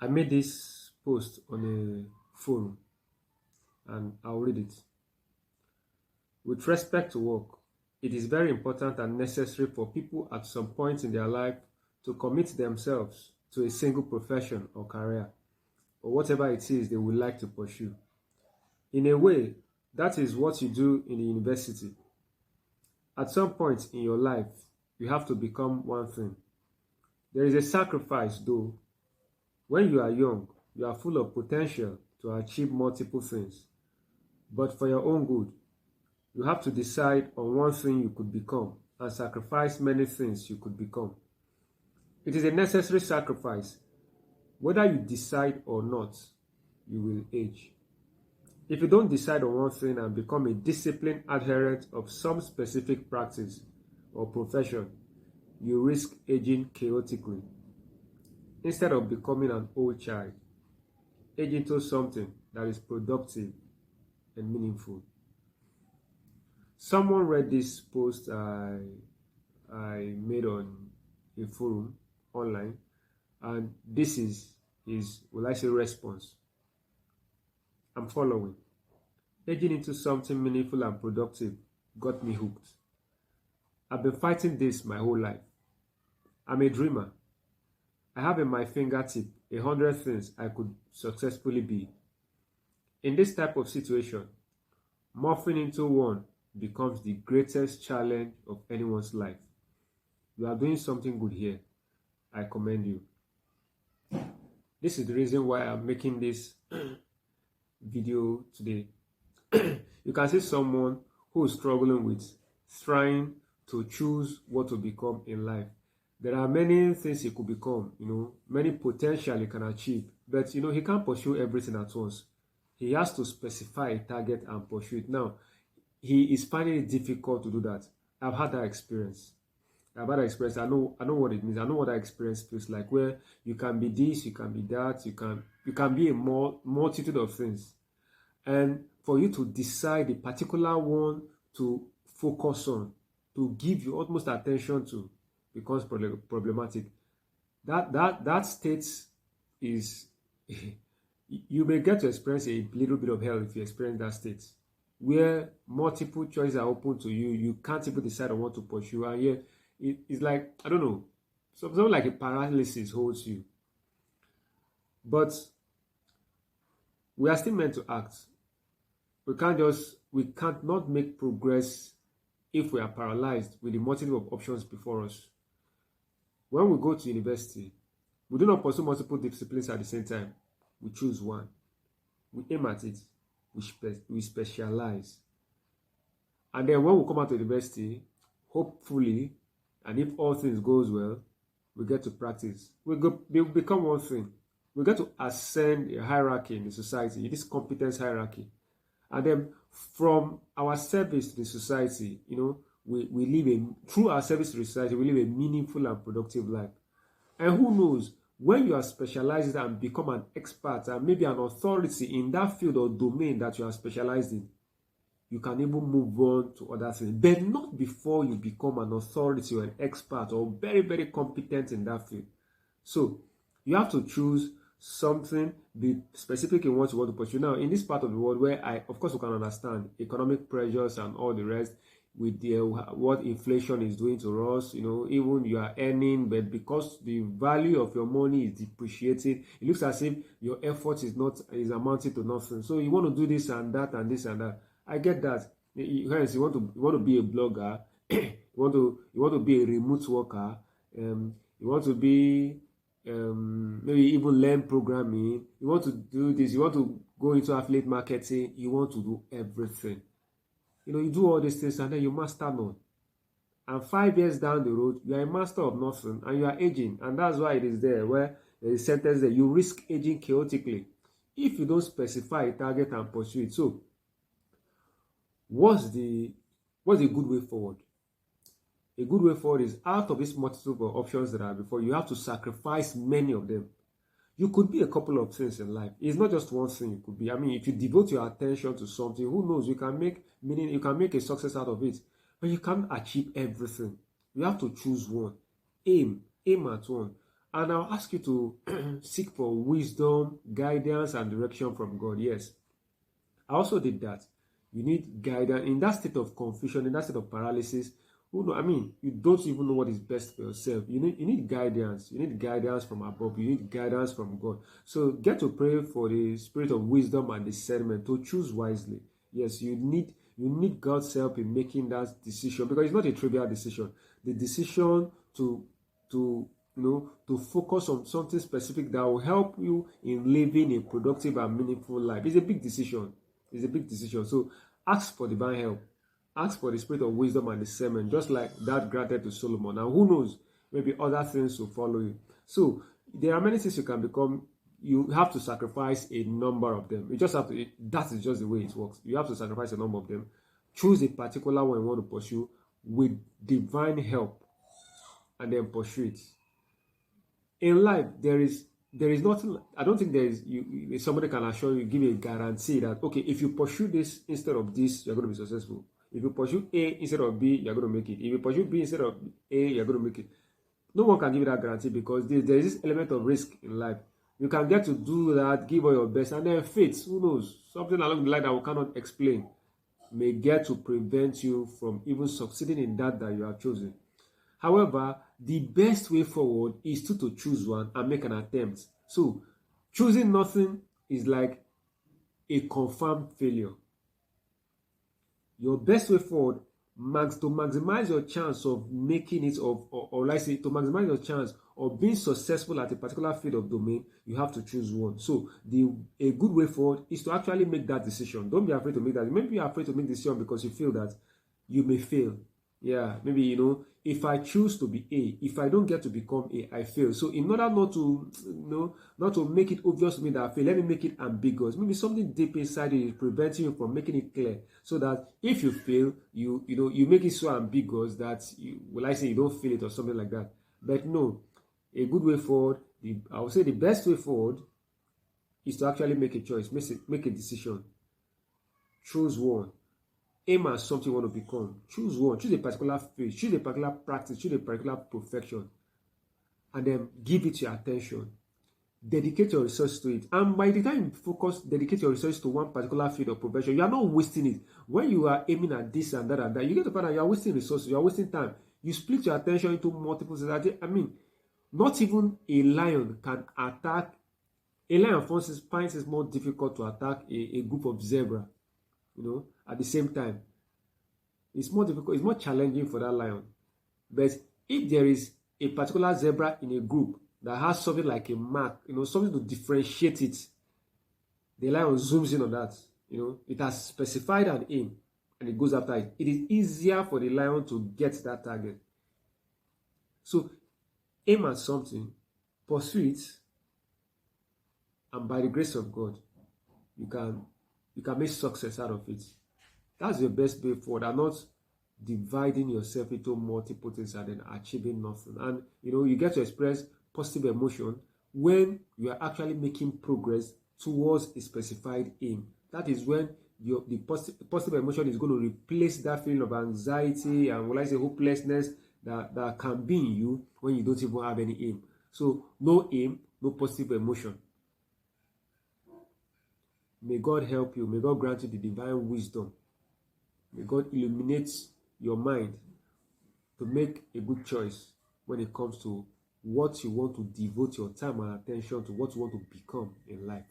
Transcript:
I made this post on a forum and I'll read it. With respect to work, it is very important and necessary for people at some point in their life to commit themselves to a single profession or career, or whatever it is they would like to pursue. In a way, that is what you do in the university. At some point in your life, you have to become one thing. There is a sacrifice, though. When you are young, you are full of potential to achieve multiple things. But for your own good, you have to decide on one thing you could become and sacrifice many things you could become. It is a necessary sacrifice. Whether you decide or not, you will age. If you don't decide on one thing and become a disciplined adherent of some specific practice or profession, you risk aging chaotically. Instead of becoming an old child, age into something that is productive and meaningful. Someone read this post I made on a forum online, and this is his, will I say, response. I'm following. Aging into something meaningful and productive got me hooked. I've been fighting this my whole life. I'm a dreamer. I have in my fingertip 100 things I could successfully be. In this type of situation, morphing into one becomes the greatest challenge of anyone's life. You are doing something good here. I commend you. This is the reason why I'm making this video today. You can see someone who is struggling with trying to choose what to become in life. There are many things he could become, many potential he can achieve, but he can't pursue everything at once. He has to specify a target and pursue it. Now, he is finding it difficult to do that. I've had that experience. I know what it means. I know what that experience feels like, where you can be this, you can be that, you can be a multitude of things. And for you to decide a particular one to focus on, to give your utmost attention to, becomes problematic. That state is you may get to experience a little bit of hell if you experience that state, where multiple choices are open to you. You can't even decide on what to pursue, and yet it's like, I don't know, something like a paralysis holds you. But we are still meant to act. We can't not make progress if we are paralyzed with the multitude of options before us. When we go to university, we do not pursue multiple disciplines at the same time. We choose one. We aim at it. We specialize. And then when we come out to university, hopefully, and if all things goes well, we get to practice. We become one thing. We get to ascend a hierarchy in the society, this competence hierarchy. And then from our service to the society, we live through our service to the society, we live a meaningful and productive life. And who knows, when you are specialized and become an expert and maybe an authority in that field or domain that you are specialized in, you can even move on to other things, but not before you become an authority or an expert or very, very competent in that field. So you have to choose something, be specific in what you want to pursue. Now, in this part of the world where of course, we can understand economic pressures and all the rest, with what inflation is doing to us, even you are earning, but because the value of your money is depreciating, it looks as if your effort is amounting to nothing. So you want to do this and that and this and that. I get that. You want to be a blogger, you want to be a remote worker, you want to be maybe even learn programming, you want to do this, you want to go into affiliate marketing, you want to do everything. You do all these things and then you master none. And 5 years down the road, you are a master of nothing and you are aging. And that's why it is there, where there is a sentence that you risk aging chaotically if you don't specify a target and pursue it. So, what's the good way forward? A good way forward is, out of this multitude of options that are before you, have to sacrifice many of them. You could be a couple of things in life. It's not just one thing you could be. I mean, if you devote your attention to something, who knows, you can make a success out of it. But you can't achieve everything. You have to choose one. Aim at one. And I'll ask you to seek for wisdom, guidance, and direction from God. Yes, I also did that. You need guidance in that state of confusion, in that state of paralysis. Who know? I mean, you don't even know what is best for yourself. You need guidance. You need guidance from above. You need guidance from God. So get to pray for the spirit of wisdom and discernment to choose wisely. Yes, you need God's help in making that decision, because it's not a trivial decision. The decision to focus on something specific that will help you in living a productive and meaningful life is a big decision. It's a big decision. So ask for divine help. Ask for the spirit of wisdom and discernment, just like that granted to Solomon. And who knows, maybe other things will follow you. So there are many things you can become. You have to sacrifice a number of them. You just have to. That is just the way it works. You have to sacrifice a number of them. Choose a particular one you want to pursue with divine help, and then pursue it. In life, there is nothing. I don't think there is somebody can assure you, give you a guarantee that okay, if you pursue this instead of this, you're going to be successful. If you pursue A instead of B, you're going to make it. If you pursue B instead of A, you're going to make it. No one can give you that guarantee, because there is this element of risk in life. You can get to do that, give all your best, and then fate, who knows, something along the line that we cannot explain may get to prevent you from even succeeding in that you have chosen. However, the best way forward is to choose one and make an attempt. So, choosing nothing is like a confirmed failure. Your best way forward to maximize your chance of making it, or let's say to maximize your chance of being successful at a particular field of domain, you have to choose one. So a good way forward is to actually make that decision. Don't be afraid to make that. Maybe you're afraid to make the decision because you feel that you may fail. Yeah, maybe, if I choose to be A, if I don't get to become A, I fail. So in order not to make it obvious to me that I fail, let me make it ambiguous. Maybe something deep inside you is preventing you from making it clear, so that if you fail, you make it so ambiguous that you don't feel it or something like that. But no, a good way forward, I would say the best way forward is to actually make a choice, make a decision. Choose one. Aim at something you want to become. Choose one. Choose a particular field. Choose a particular practice. Choose a particular profession. And then give it your attention. Dedicate your research to it. And by the time you dedicate your research to one particular field or profession, you are not wasting it. When you are aiming at this and that and that, you get to find out you are wasting resources. You are wasting time. You split your attention into multiple things. I mean, not even a lion can attack. A lion finds it more difficult to attack a group of zebra. At the same time, it's more difficult, it's more challenging for that lion. But if there is a particular zebra in a group that has something like a mark, something to differentiate it, the lion zooms in on that. It has specified an aim and it goes after it. It is easier for the lion to get that target. So aim at something, pursue it, and by the grace of God, you can make success out of it. That's your best way forward, and not dividing yourself into multiple things and then achieving nothing. And you get to express positive emotion when you are actually making progress towards a specified aim. That is when the positive emotion is going to replace that feeling of anxiety and hopelessness that can be in you when you don't even have any aim. So no aim, no positive emotion. May God help you. May God grant you the divine wisdom. May God illuminate your mind to make a good choice when it comes to what you want to devote your time and attention to, what you want to become in life.